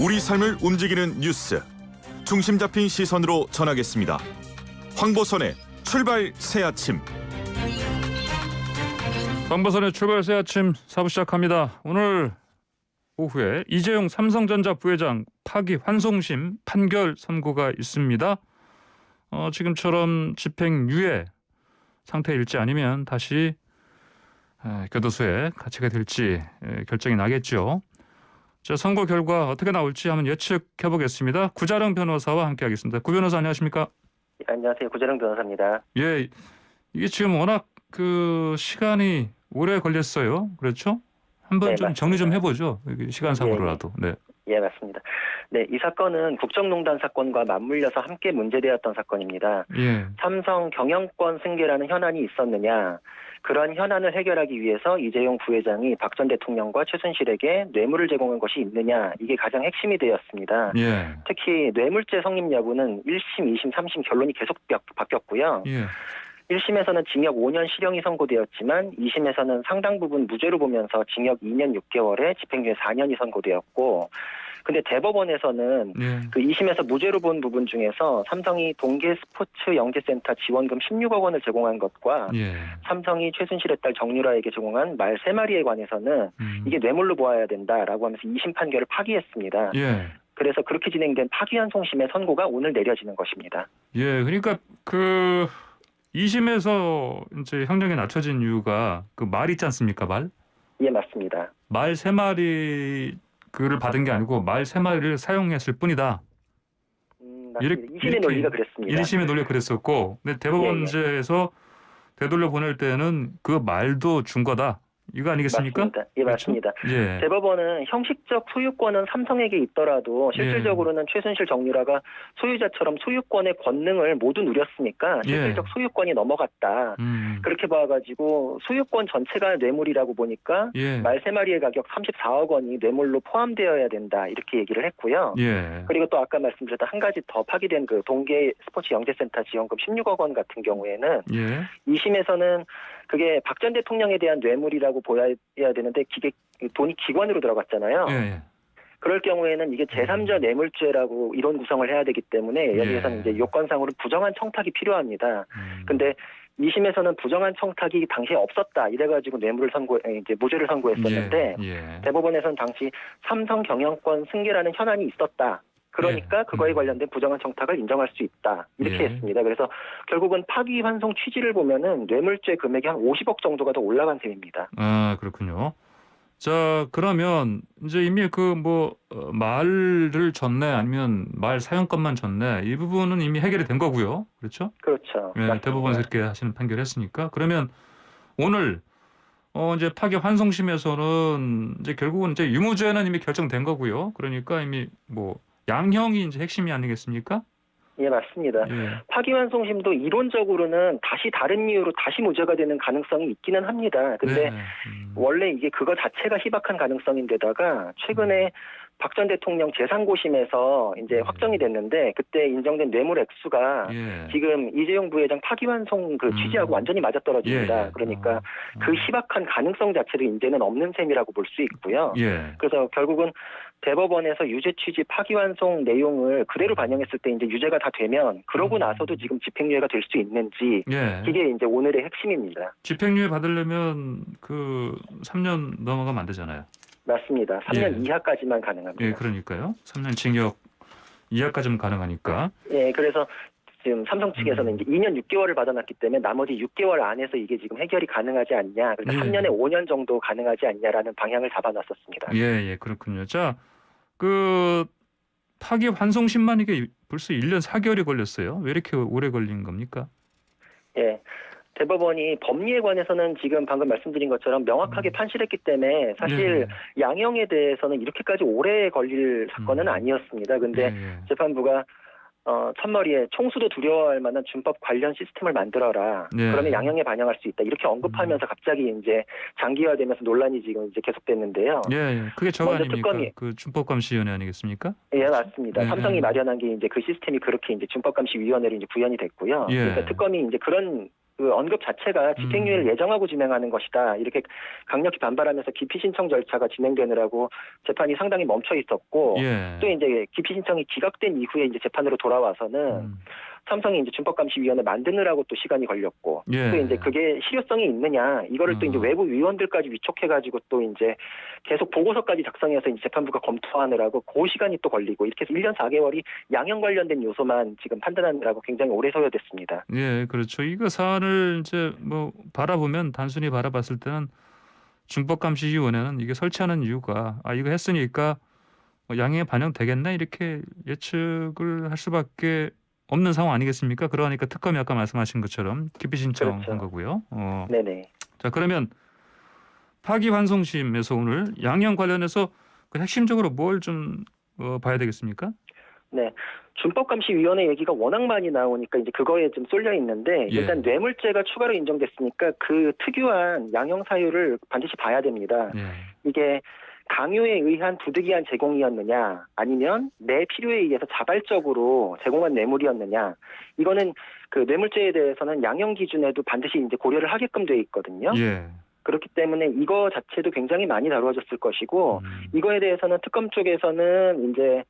우리 삶을 움직이는 뉴스, 중심 잡힌 시선으로 전하겠습니다. 황보선의 출발 새아침. 황보선의 출발 새아침 4부 시작합니다. 오늘 오후에 이재용 삼성전자 부회장 파기 환송심 판결 선고가 있습니다. 지금처럼 집행유예 상태일지 아니면 다시 교도소에 갇히게 될지 결정이 나겠죠. 자, 선고 결과 어떻게 나올지 한번 예측해 보겠습니다. 구자령 변호사와 함께하겠습니다. 구 변호사 안녕하십니까? 네, 안녕하세요. 구자령 변호사입니다. 예, 이게 지금 워낙 시간이 오래 걸렸어요. 그렇죠? 한번 네, 좀 정리 좀 해보죠. 시간상으로라도. 네. 예, 맞습니다. 네, 이 사건은 국정농단 사건과 맞물려서 함께 문제되었던 사건입니다. 예. 삼성 경영권 승계라는 현안이 있었느냐, 그런 현안을 해결하기 위해서 이재용 부회장이 박 전 대통령과 최순실에게 뇌물을 제공한 것이 있느냐, 이게 가장 핵심이 되었습니다. 예. 특히 뇌물죄 성립 여부는 1심, 2심, 3심 결론이 계속 바뀌었고요. 예. 1심에서는 징역 5년 실형이 선고되었지만 2심에서는 상당 부분 무죄로 보면서 징역 2년 6개월에 집행유예 4년이 선고되었고, 근데 대법원에서는 예. 그 2심에서 무죄로 본 부분 중에서 삼성이 동계 스포츠 영재센터 지원금 16억 원을 제공한 것과 예. 삼성이 최순실의 딸 정유라에게 제공한 말 3마리에 관해서는 이게 뇌물로 보아야 된다라고 하면서 2심 판결을 파기했습니다. 예. 그래서 그렇게 진행된 파기환송심의 선고가 오늘 내려지는 것입니다. 예. 그러니까 2심에서 이제 형량이 낮춰진 이유가 그 말 있지 않습니까? 말? 예, 맞습니다. 말 3마리 그를 받은 게 아니고 말 3마리를 사용했을 뿐이다. 맞습니다. 2심의 논리가 그랬습니다. 1심의 논리가 그랬었고, 근데 대법원제에서 되돌려 보낼 때는 그 말도 준 거다. 이거 아니겠습니까? 맞습니다. 예, 그렇죠? 맞습니다. 예. 대법원은 형식적 소유권은 삼성에게 있더라도 실질적으로는 최순실 정유라가 소유자처럼 소유권의 권능을 모두 누렸으니까 실질적 소유권이 넘어갔다. 그렇게 봐가지고 소유권 전체가 뇌물이라고 보니까 예. 말 3마리의 가격 34억 원이 뇌물로 포함되어야 된다. 이렇게 얘기를 했고요. 예. 그리고 또 아까 말씀드렸던 한 가지 더 파기된 그 동계 스포츠 영재센터 지원금 16억 원 같은 경우에는 예. 2심에서는 그게 박 전 대통령에 대한 뇌물이라고 보여야 되는데 돈이 기관으로 들어갔잖아요. 예. 그럴 경우에는 이게 제3자 뇌물죄라고 이론 구성을 해야 되기 때문에 여기에서는 이제 요건상으로 부정한 청탁이 필요합니다. 근데 2심에서는 부정한 청탁이 당시에 없었다. 이래가지고 이제 무죄를 선고했었는데 예. 대법원에서는 당시 삼성 경영권 승계라는 현안이 있었다. 그러니까 그거에 관련된 부정한 청탁을 인정할 수 있다. 이렇게 했습니다. 그래서 결국은 파기환송 취지를 보면은 뇌물죄 금액이 한 50억 정도가 더 올라간 셈입니다. 아, 그렇군요. 자, 그러면 이제 이미 말을 줬네 아니면 말 사용권만 줬네 이 부분은 이미 해결이 된 거고요. 그렇죠? 그렇죠. 예, 대법원에서 이렇게 하시는 판결했으니까 그러면 오늘 이제 파기 환송심에서는 이제 결국은 이제 유무죄는 이미 결정된 거고요. 그러니까 이미 양형이 이제 핵심이 아니겠습니까? 예, 맞습니다. 예. 파기환송심도 이론적으로는 다시 다른 이유로 다시 무죄가 되는 가능성이 있기는 합니다. 근데 원래 이게 그거 자체가 희박한 가능성인데다가 최근에 박 전 대통령 제3고심에서 이제 확정이 됐는데 그때 인정된 뇌물 액수가 지금 이재용 부회장 파기환송 그 취지하고 완전히 맞아떨어집니다. 그러니까 그 희박한 가능성 자체도 이제는 없는 셈이라고 볼 수 있고요. 그래서 결국은 대법원에서 유죄 취지 파기환송 내용을 그대로 반영했을 때 이제 유죄가 다 되면 그러고 나서도 지금 집행유예가 될 수 있는지 이게 이제 오늘의 핵심입니다. 집행유예 받으려면 3년 넘어가면 안 되잖아요. 맞습니다. 3년 이하까지만 가능합니다. 예, 그러니까요. 3년 징역 이하까지는 가능하니까. 예, 그래서 지금 삼성 측에서는 이제 2년 6개월을 받아놨기 때문에 나머지 6개월 안에서 이게 지금 해결이 가능하지 않냐. 그래서 3년에 5년 정도 가능하지 않냐라는 방향을 잡아놨었습니다. 예, 그렇군요. 자, 파기 환송심만 이게 벌써 1년 4개월이 걸렸어요. 왜 이렇게 오래 걸린 겁니까? 예. 대법원이 법리에 관해서는 지금 방금 말씀드린 것처럼 명확하게 판시했기 때문에 사실 양형에 대해서는 이렇게까지 오래 걸릴 사건은 아니었습니다. 근데 재판부가 첫머리에 총수도 두려워할 만한 준법 관련 시스템을 만들어라. 그러면 양형에 반영할 수 있다. 이렇게 언급하면서 갑자기 이제 장기화되면서 논란이 지금 이제 계속됐는데요. 그게 저거 아닙니까? 특검이 그 준법감시위원회 아니겠습니까? 예, 맞습니다. 삼성이 마련한 게 이제 그 시스템이 그렇게 이제 준법감시위원회로 이제 구현이 됐고요. 그러니까 특검이 이제 그런 그 언급 자체가 집행유예를 예정하고 진행하는 것이다. 이렇게 강력히 반발하면서 기피 신청 절차가 진행되느라고 재판이 상당히 멈춰 있었고 예. 또 이제 기피 신청이 기각된 이후에 이제 재판으로 돌아와서는 삼성이 이제 준법감시위원회 만드느라고 또 시간이 걸렸고 예. 또 이제 그게 실효성이 있느냐 이거를 또 이제 외부 위원들까지 위촉해가지고 또 이제 계속 보고서까지 작성해서 이제 재판부가 검토하느라고 그 시간이 또 걸리고 이렇게 해서 1년 4개월이 양형 관련된 요소만 지금 판단하느라고 굉장히 오래 소요됐습니다. 예, 그렇죠. 이거 사안을 이제 뭐 바라보면 단순히 바라봤을 때는 준법감시위원회는 이게 설치하는 이유가 이거 했으니까 뭐 양형에 반영되겠네 이렇게 예측을 할 수밖에 없는 상황 아니겠습니까? 그러니까 특검이 아까 말씀하신 것처럼 기피 신청한 그렇죠. 거고요. 네네. 자, 그러면 파기환송심에서 오늘 양형 관련해서 그 핵심적으로 뭘 좀 봐야 되겠습니까? 네. 준법감시위원회 얘기가 워낙 많이 나오니까 이제 그거에 좀 쏠려 있는데 예. 일단 뇌물죄가 추가로 인정됐으니까 그 특유한 양형 사유를 반드시 봐야 됩니다. 예. 이게 강요에 의한 부득이한 제공이었느냐 아니면 내 필요에 의해서 자발적으로 제공한 뇌물이었느냐 이거는 그 뇌물죄에 대해서는 양형 기준에도 반드시 이제 고려를 하게끔 돼 있거든요. 예. 그렇기 때문에 이거 자체도 굉장히 많이 다루어졌을 것이고 이거에 대해서는 특검 쪽에서는 이제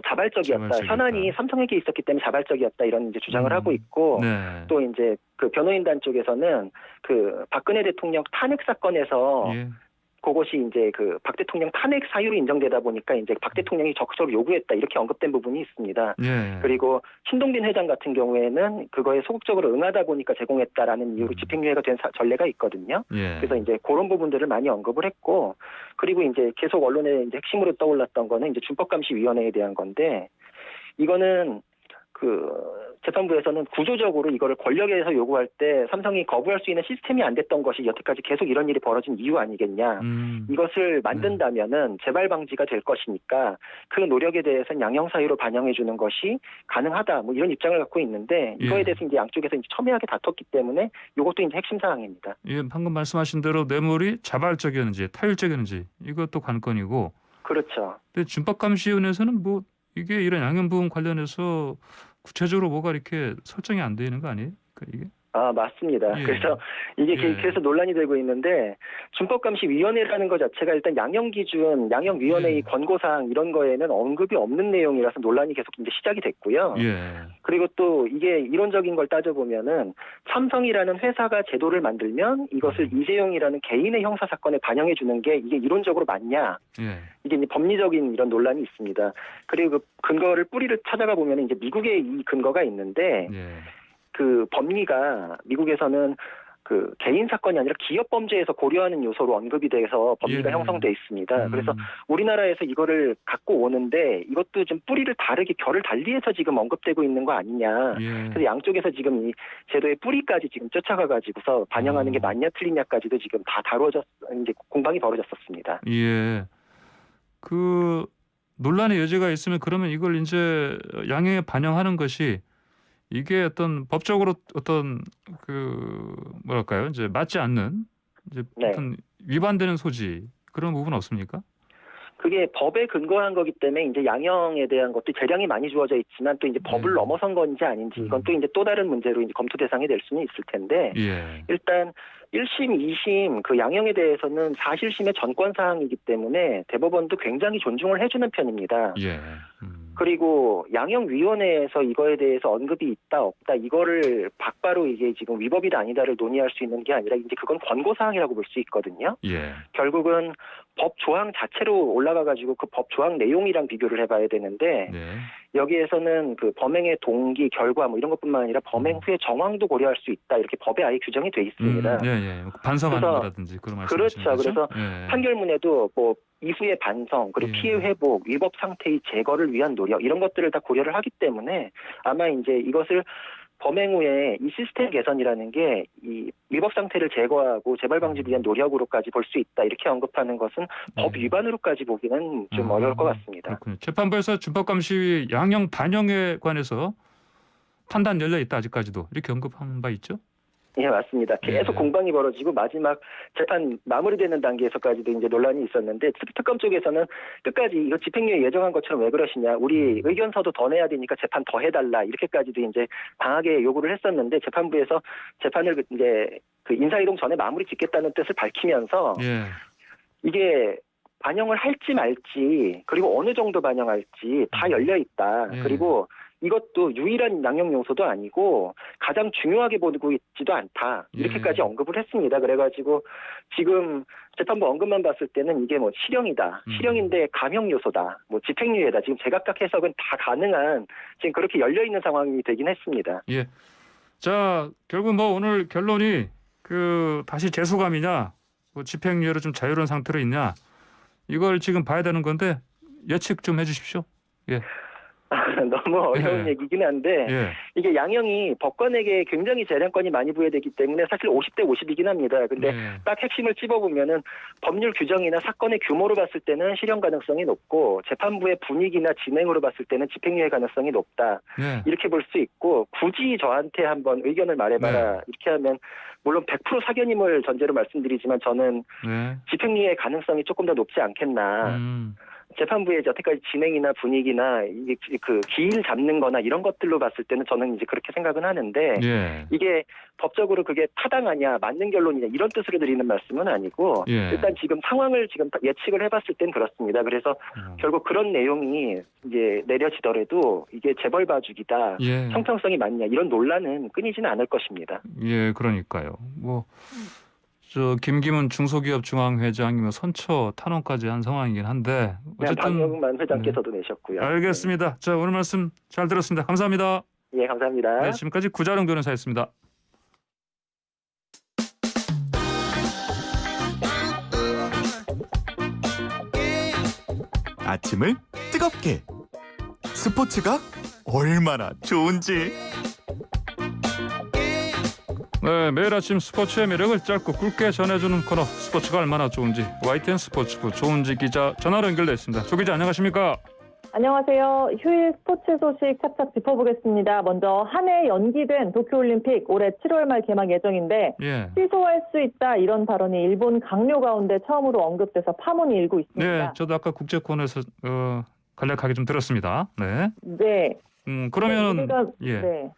자발적이었다. 현안이 삼성에게 있었기 때문에 자발적이었다 이런 이제 주장을 하고 있고 네. 또 이제 그 변호인단 쪽에서는 그 박근혜 대통령 탄핵 사건에서 예. 그것이 이제 그 박 대통령 탄핵 사유로 인정되다 보니까 이제 박 대통령이 적극적으로 요구했다 이렇게 언급된 부분이 있습니다. 예. 그리고 신동빈 회장 같은 경우에는 그거에 소극적으로 응하다 보니까 제공했다라는 이유로 집행유예가 된 전례가 있거든요. 예. 그래서 이제 그런 부분들을 많이 언급을 했고 그리고 이제 계속 언론에 이제 핵심으로 떠올랐던 거는 이제 준법감시위원회에 대한 건데 이거는 그 재판부에서는 구조적으로 이거를 권력에서 요구할 때 삼성이 거부할 수 있는 시스템이 안 됐던 것이 여태까지 계속 이런 일이 벌어진 이유 아니겠냐. 이것을 만든다면은 재발 방지가 될 것이니까 그 노력에 대해서는 양형 사유로 반영해 주는 것이 가능하다. 뭐 이런 입장을 갖고 있는데 이거에 대해서 이제 양쪽에서 이제 첨예하게 다퉜기 때문에 이것도 이제 핵심 사항입니다. 예, 방금 말씀하신 대로 뇌물이 자발적이었는지 타율적이었는지 이것도 관건이고. 그렇죠. 근데 준법감시위원회에서는 뭐 이게 이런 양형 부분 관련해서 구체적으로 뭐가 이렇게 설정이 안 되는 거 아니에요? 이게? 맞습니다. 예. 그래서 이게 예. 그래서 논란이 되고 있는데 준법감시위원회라는 것 자체가 일단 양형기준, 양형위원회의 예. 권고사항 이런 거에는 언급이 없는 내용이라서 논란이 계속 이제 시작이 됐고요. 예. 그리고 또 이게 이론적인 걸 따져보면은 삼성이라는 회사가 제도를 만들면 이것을 이재용이라는 개인의 형사 사건에 반영해 주는 게 이게 이론적으로 맞냐? 예. 이게 이제 법리적인 이런 논란이 있습니다. 그리고 그 근거를 뿌리를 찾아가 보면 이제 미국의 이 근거가 있는데 예. 그 법리가 미국에서는 그 개인 사건이 아니라 기업 범죄에서 고려하는 요소로 언급이 돼서 법리가 예. 형성돼 있습니다. 그래서 우리나라에서 이거를 갖고 오는데 이것도 좀 뿌리를 다르게 결을 달리해서 지금 언급되고 있는 거 아니냐. 예. 그래서 양쪽에서 지금 이 제도의 뿌리까지 지금 쫓아가가지고서 반영하는 게 맞냐 틀리냐까지도 지금 다 다루어졌 이제 공방이 벌어졌었습니다. 예. 그 논란의 여지가 있으면 그러면 이걸 이제 양형에 반영하는 것이 이게 어떤 법적으로 어떤 그 뭐랄까요? 이제 맞지 않는 이제 네. 어떤 위반되는 소지 그런 부분 없습니까? 그게 법에 근거한 거기 때문에 이제 양형에 대한 것도 재량이 많이 주어져 있지만 또 이제 법을 넘어선 건지 아닌지 이건 또 이제 또 다른 문제로 이제 검토 대상이 될 수는 있을 텐데 예. 일단 1심, 2심 그 양형에 대해서는 사실심의 전권 사항이기 때문에 대법원도 굉장히 존중을 해주는 편입니다. 예. 그리고 양형위원회에서 이거에 대해서 언급이 있다 없다 이거를 바로 이게 지금 위법이다 아니다를 논의할 수 있는 게 아니라 이제 그건 권고사항이라고 볼 수 있거든요. 예. 결국은 법 조항 자체로 올라가가지고 그 법 조항 내용이랑 비교를 해봐야 되는데 네. 여기에서는 그 범행의 동기, 결과 뭐 이런 것뿐만 아니라 범행 후의 정황도 고려할 수 있다 이렇게 법에 아예 규정이 돼 있습니다. 예, 예. 반성하는 그래서 거라든지 그런 말씀이신 그렇죠. 거죠? 그래서 예. 판결문에도 뭐 이후의 반성 그리고 예. 피해 회복, 위법 상태의 제거를 위한 노력 이런 것들을 다 고려를 하기 때문에 아마 이제 이것을 범행 후에 이 시스템 개선이라는 게 이 위법 상태를 제거하고 재발 방지를 위한 노력으로까지 볼 수 있다 이렇게 언급하는 것은 법 위반으로까지 보기는 좀 어려울 것 같습니다. 그렇군요. 재판부에서 준법감시 양형 반영에 관해서 판단 열려 있다 아직까지도 이렇게 언급한 바 있죠? 예, 맞습니다. 계속 예. 공방이 벌어지고 마지막 재판 마무리되는 단계에서까지도 이제 논란이 있었는데 특검 쪽에서는 끝까지 이거 집행유예 예정한 것처럼 왜 그러시냐. 우리 의견서도 더 내야 되니까 재판 더 해달라. 이렇게까지도 이제 강하게 요구를 했었는데 재판부에서 재판을 이제 그 인사이동 전에 마무리 짓겠다는 뜻을 밝히면서 예. 이게 반영을 할지 말지 그리고 어느 정도 반영할지 다 열려 있다. 예. 그리고 이것도 유일한 양형 요소도 아니고 가장 중요하게 보고 있지도 않다. 이렇게까지 예. 언급을 했습니다. 그래가지고 지금 재판부 언급만 봤을 때는 이게 뭐 실형이다. 실형인데 감형 요소다. 뭐 집행유예다. 지금 제각각 해석은 다 가능한 지금 그렇게 열려 있는 상황이 되긴 했습니다. 예. 자, 결국 뭐 오늘 결론이 그 다시 재소감이냐, 뭐 집행유예로 좀 자유로운 상태로 있냐, 이걸 지금 봐야 되는 건데 예측 좀 해주십시오. 예. 너무 어려운 예. 얘기긴 한데 예. 이게 양형이 법관에게 굉장히 재량권이 많이 부여되기 때문에 사실 50대 50이긴 합니다. 근데 예. 딱 핵심을 찝어보면은 법률 규정이나 사건의 규모로 봤을 때는 실형 가능성이 높고 재판부의 분위기나 진행으로 봤을 때는 집행유예 가능성이 높다. 예. 이렇게 볼 수 있고 굳이 저한테 한번 의견을 말해봐라. 네. 이렇게 하면 물론 100% 사견임을 전제로 말씀드리지만 저는 네. 집행유예 가능성이 조금 더 높지 않겠나. 재판부의 여태까지 진행이나 분위기나 이게 그 기일 잡는 거나 이런 것들로 봤을 때는 저는 이제 그렇게 생각은 하는데 예. 이게 법적으로 그게 타당하냐 맞는 결론이냐 이런 뜻으로 드리는 말씀은 아니고 예. 일단 지금 상황을 지금 예측을 해봤을 땐 그렇습니다. 그래서 결국 그런 내용이 이제 내려지더라도 이게 재벌 봐주기다. 예. 형평성이 맞냐 이런 논란은 끊이지는 않을 것입니다. 예, 그러니까요. 뭐 저 김기문 중소기업 중앙회장이면 선처 탄원까지 한 상황이긴 한데 그냥 어쨌든 방영만 회장께서도 내셨고요. 알겠습니다. 자, 오늘 말씀 잘 들었습니다. 감사합니다. 예, 감사합니다. 네, 지금까지 구자룡 변호사였습니다. 아침을 뜨겁게 스포츠가 얼마나 좋은지. 네, 매일 아침 스포츠의 매력을 짧고 굵게 전해주는 코너 스포츠가 얼마나 좋은지 YTN 스포츠부 조은지 기자 전화로 연결돼 있습니다. 조 기자 안녕하십니까? 안녕하세요. 휴일 스포츠 소식 착착 짚어보겠습니다. 먼저 한 해 연기된 도쿄올림픽 올해 7월 말 개막 예정인데 예. 취소할 수 있다 이런 발언이 일본 강요 가운데 처음으로 언급돼서 파문이 일고 있습니다. 네, 저도 아까 국제콘에서 간략하게 좀 들었습니다. 네. 네. 그러면 우리가 예. 네.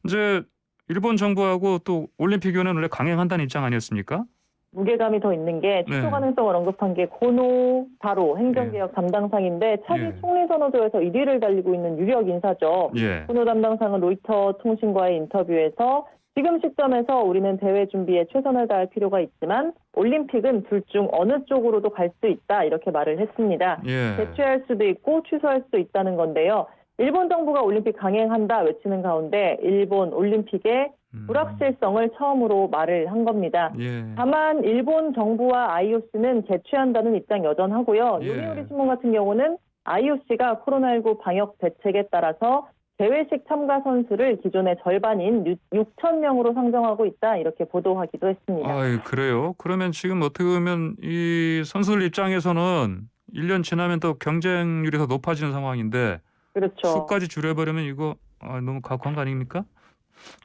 이제 일본 정부하고 또 올림픽위원회는 원래 강행한다는 입장 아니었습니까? 무게감이 더 있는 게 취소 네. 가능성을 언급한 게 고노 바로 행정개혁 담당상인데 차기 예. 총리 선호도에서 1위를 달리고 있는 유력 인사죠. 예. 고노 담당상은 로이터 통신과의 인터뷰에서 지금 시점에서 우리는 대회 준비에 최선을 다할 필요가 있지만 올림픽은 둘 중 어느 쪽으로도 갈 수 있다 이렇게 말을 했습니다. 예. 대체할 수도 있고 취소할 수도 있다는 건데요. 일본 정부가 올림픽 강행한다 외치는 가운데 일본 올림픽의 불확실성을 처음으로 말을 한 겁니다. 예. 다만 일본 정부와 IOC는 개최한다는 입장 여전하고요. 예. 요미우리 신문 같은 경우는 IOC가 코로나19 방역 대책에 따라서 대회식 참가 선수를 기존의 절반인 6천 명으로 상정하고 있다 이렇게 보도하기도 했습니다. 아, 그래요? 그러면 지금 어떻게 보면 이 선수들 입장에서는 1년 지나면 또 경쟁률이 더 높아지는 상황인데 그렇죠. 수까지 줄여버리면 이거 너무 각오한 거 아닙니까?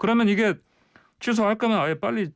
그러면 이게 취소할 거면 아예 빨리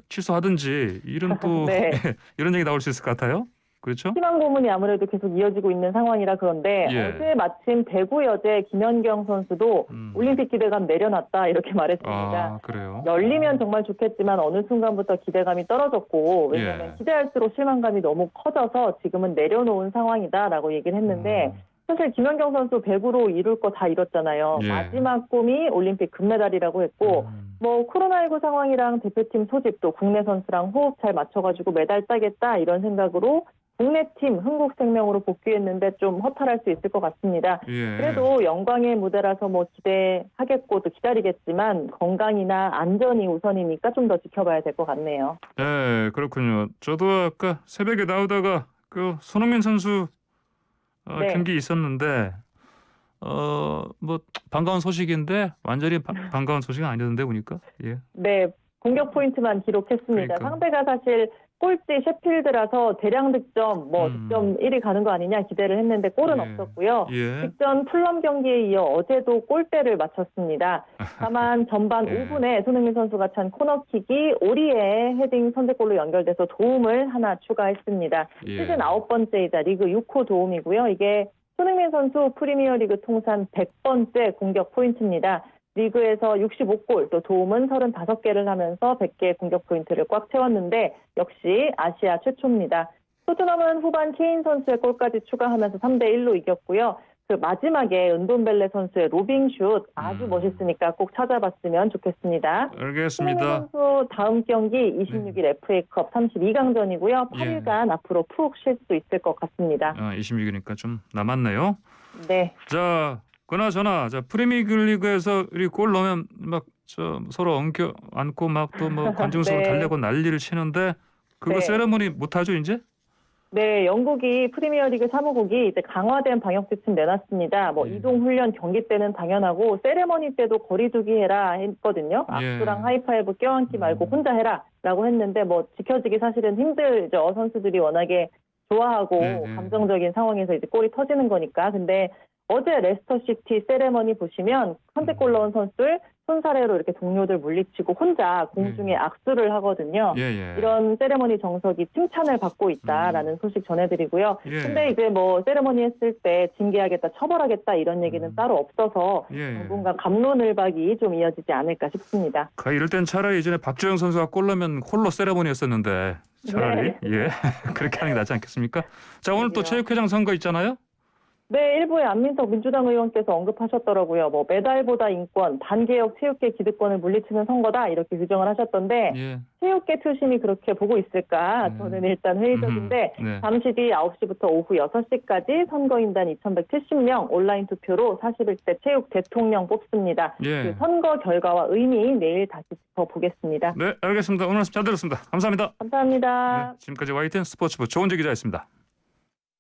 취소하든지 이런 또 네. 이런 얘기 나올 수 있을 것 같아요. 그렇죠? 희망 고문이 아무래도 계속 이어지고 있는 상황이라 그런데 예. 어제 마침 배구 여제 김연경 선수도 올림픽 기대감 내려놨다 이렇게 말했습니다. 아, 그래요? 열리면 정말 좋겠지만 어느 순간부터 기대감이 떨어졌고 왜냐하면 예. 기대할수록 실망감이 너무 커져서 지금은 내려놓은 상황이다라고 얘기를 했는데 사실 김연경 선수 배구로 이룰 거 다 이뤘잖아요. 예. 마지막 꿈이 올림픽 금메달이라고 했고 뭐 코로나19 상황이랑 대표팀 소집 또 국내 선수랑 호흡 잘 맞춰가지고 메달 따겠다 이런 생각으로 국내 팀 흥국생명으로 복귀했는데 좀 허탈할 수 있을 것 같습니다. 예. 그래도 영광의 무대라서 뭐 기대하겠고 또 기다리겠지만 건강이나 안전이 우선이니까 좀 더 지켜봐야 될 것 같네요. 네, 그렇군요. 저도 아까 새벽에 나오다가 그 손흥민 선수 네. 경기 있었는데 뭐 반가운 소식인데 완전히 반가운 소식은 아니던데 보니까. 예. 네, 공격 포인트만 기록했습니다. 그러니까. 상대가 사실 꼴찌 셰필드라서 대량 득점, 득점 1위 가는 거 아니냐 기대를 했는데 골은 예. 없었고요. 예. 직전 풀럼 경기에 이어 어제도 골대를 맞췄습니다. 다만 전반 예. 5분에 손흥민 선수가 찬 코너킥이 오리의 헤딩 선제골로 연결돼서 도움을 하나 추가했습니다. 예. 시즌 9번째이자 리그 6호 도움이고요. 이게 손흥민 선수 프리미어리그 통산 100번째 공격 포인트입니다. 리그에서 65골, 또 도움은 35개를 하면서 100개의 공격 포인트를 꽉 채웠는데 역시 아시아 최초입니다. 토트넘은 후반 케인 선수의 골까지 추가하면서 3대1로 이겼고요. 그 마지막에 은돈벨레 선수의 로빙슛 아주 멋있으니까 꼭 찾아봤으면 좋겠습니다. 알겠습니다. 손흥민 선수 다음 경기 26일 FA컵 32강전이고요. 8일간 앞으로 푹 쉴 수 있을 것 같습니다. 26일이니까 좀 남았네요. 네. 자, 그나저나 프리미어리그에서 우리 골 넣으면 막 서로 엉켜 안고 막 또 뭐 관중석으로 네. 달래고 난리를 치는데 그거 네. 세레머니 못 하죠 이제? 네, 영국이 프리미어리그 사무국이 이제 강화된 방역 지침 내놨습니다. 예. 이동 훈련 경기 때는 당연하고 세레머니 때도 거리두기 해라 했거든요. 예. 악수랑 하이파이브 껴안기 말고 혼자 해라라고 했는데 지켜지기 사실은 힘들죠. 선수들이 워낙에 좋아하고 네. 감정적인 상황에서 이제 골이 터지는 거니까. 근데 어제 레스터시티 세레머니 보시면 선제골 넣은 선수들 손사래로 이렇게 동료들 물리치고 혼자 공중에 악수를 하거든요. 예. 이런 세레머니 정석이 칭찬을 받고 있다라는 소식 전해드리고요. 예. 근데 이제 세레머니 했을 때 징계하겠다, 처벌하겠다 이런 얘기는 따로 없어서 예. 당분간 갑론을박이 좀 이어지지 않을까 싶습니다. 이럴 땐 차라리 예전에 박주영 선수가 골 넣으면 홀로 세레머니였었는데 차라리 예 그렇게 하는 게 낫지 않겠습니까? 자, 오늘 또 체육회장 선거 있잖아요. 네, 일부의 안민석 민주당 의원께서 언급하셨더라고요. 메달보다 인권, 반개혁 체육계 기득권을 물리치는 선거다 이렇게 규정을 하셨던데 예. 체육계 표심이 그렇게 보고 있을까? 저는 일단 회의적인데 네. 잠시 뒤 9시부터 오후 6시까지 선거인단 2,170명 온라인 투표로 41대 체육 대통령 뽑습니다. 예. 그 선거 결과와 의미 내일 다시 짚어보겠습니다. 네, 알겠습니다. 오늘 말씀 잘 들었습니다. 감사합니다. 감사합니다. 네, 지금까지 YTN 스포츠부 조은재 기자였습니다.